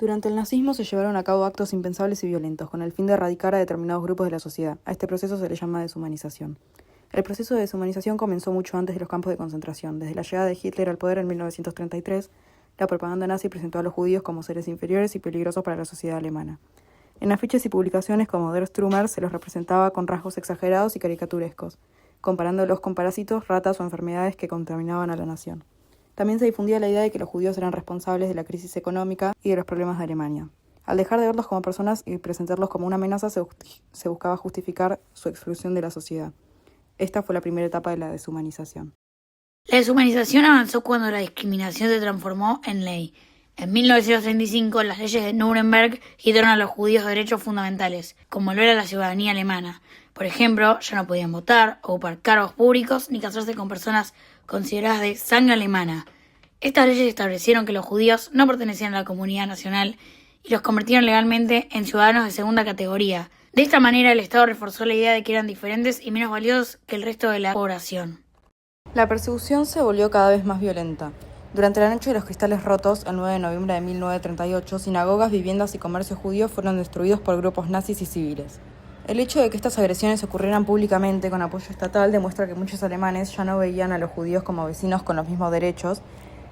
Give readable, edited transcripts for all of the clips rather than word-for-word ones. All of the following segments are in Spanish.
Durante el nazismo se llevaron a cabo actos impensables y violentos, con el fin de erradicar a determinados grupos de la sociedad. A este proceso se le llama deshumanización. El proceso de deshumanización comenzó mucho antes de los campos de concentración. Desde la llegada de Hitler al poder en 1933, la propaganda nazi presentó a los judíos como seres inferiores y peligrosos para la sociedad alemana. En afiches y publicaciones como Der Strummer se los representaba con rasgos exagerados y caricaturescos, comparándolos con parásitos, ratas o enfermedades que contaminaban a la nación. También se difundía la idea de que los judíos eran responsables de la crisis económica y de los problemas de Alemania. Al dejar de verlos como personas y presentarlos como una amenaza, se buscaba justificar su exclusión de la sociedad. Esta fue la primera etapa de la deshumanización. La deshumanización avanzó cuando la discriminación se transformó en ley. En 1935, las leyes de Nuremberg quitaron a los judíos derechos fundamentales, como lo era la ciudadanía alemana. Por ejemplo, ya no podían votar, ocupar cargos públicos, ni casarse con personas consideradas de sangre alemana. Estas leyes establecieron que los judíos no pertenecían a la comunidad nacional y los convirtieron legalmente en ciudadanos de segunda categoría. De esta manera, el Estado reforzó la idea de que eran diferentes y menos valiosos que el resto de la población. La persecución se volvió cada vez más violenta. Durante la Noche de los Cristales Rotos, el 9 de noviembre de 1938, sinagogas, viviendas y comercios judíos fueron destruidos por grupos nazis y civiles. El hecho de que estas agresiones ocurrieran públicamente con apoyo estatal demuestra que muchos alemanes ya no veían a los judíos como vecinos con los mismos derechos,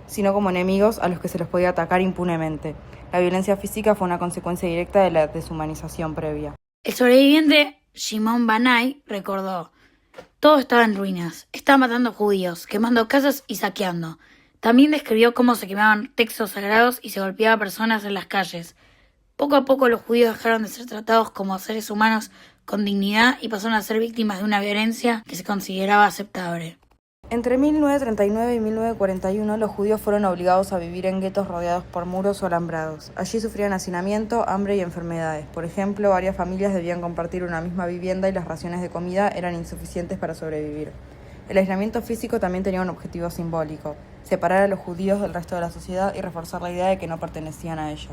sino como enemigos a los que se los podía atacar impunemente. La violencia física fue una consecuencia directa de la deshumanización previa. El sobreviviente Shimon Banai recordó: todo estaba en ruinas, estaban matando judíos, quemando casas y saqueando. También describió cómo se quemaban textos sagrados y se golpeaba a personas en las calles. Poco a poco los judíos dejaron de ser tratados como seres humanos con dignidad y pasaron a ser víctimas de una violencia que se consideraba aceptable. Entre 1939 y 1941, los judíos fueron obligados a vivir en guetos rodeados por muros o alambrados. Allí sufrían hacinamiento, hambre y enfermedades. Por ejemplo, varias familias debían compartir una misma vivienda y las raciones de comida eran insuficientes para sobrevivir. El aislamiento físico también tenía un objetivo simbólico: separar a los judíos del resto de la sociedad y reforzar la idea de que no pertenecían a ella.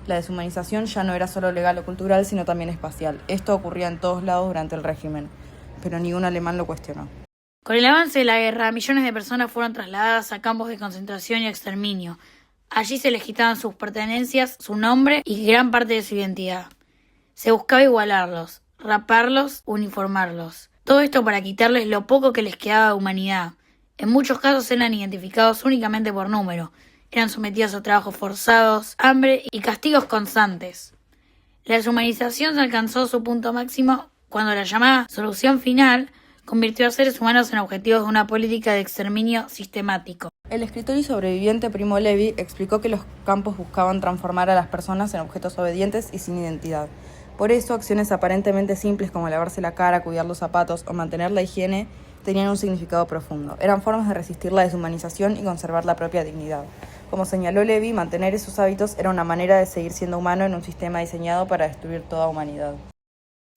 La deshumanización ya no era solo legal o cultural, sino también espacial. Esto ocurría en todos lados durante el régimen, pero ningún alemán lo cuestionó. Con el avance de la guerra, millones de personas fueron trasladadas a campos de concentración y exterminio. Allí se les quitaban sus pertenencias, su nombre y gran parte de su identidad. Se buscaba igualarlos, raparlos, uniformarlos. Todo esto para quitarles lo poco que les quedaba de humanidad. En muchos casos eran identificados únicamente por número. Eran sometidos a trabajos forzados, hambre y castigos constantes. La deshumanización se alcanzó su punto máximo cuando la llamada solución final convirtió a seres humanos en objetivos de una política de exterminio sistemático. El escritor y sobreviviente Primo Levi explicó que los campos buscaban transformar a las personas en objetos obedientes y sin identidad. Por eso, acciones aparentemente simples como lavarse la cara, cuidar los zapatos o mantener la higiene tenían un significado profundo. Eran formas de resistir la deshumanización y conservar la propia dignidad. Como señaló Levi, mantener esos hábitos era una manera de seguir siendo humano en un sistema diseñado para destruir toda humanidad.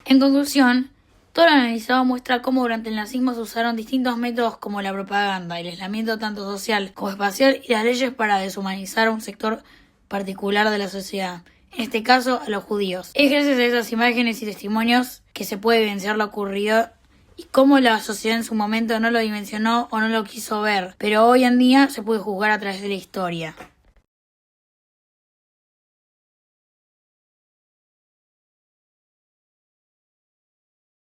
En conclusión, todo lo analizado muestra cómo durante el nazismo se usaron distintos métodos como la propaganda, el aislamiento tanto social como espacial y las leyes para deshumanizar a un sector particular de la sociedad, en este caso a los judíos. Es gracias a esas imágenes y testimonios que se puede evidenciar lo ocurrido y cómo la sociedad en su momento no lo dimensionó o no lo quiso ver, pero hoy en día se puede juzgar a través de la historia.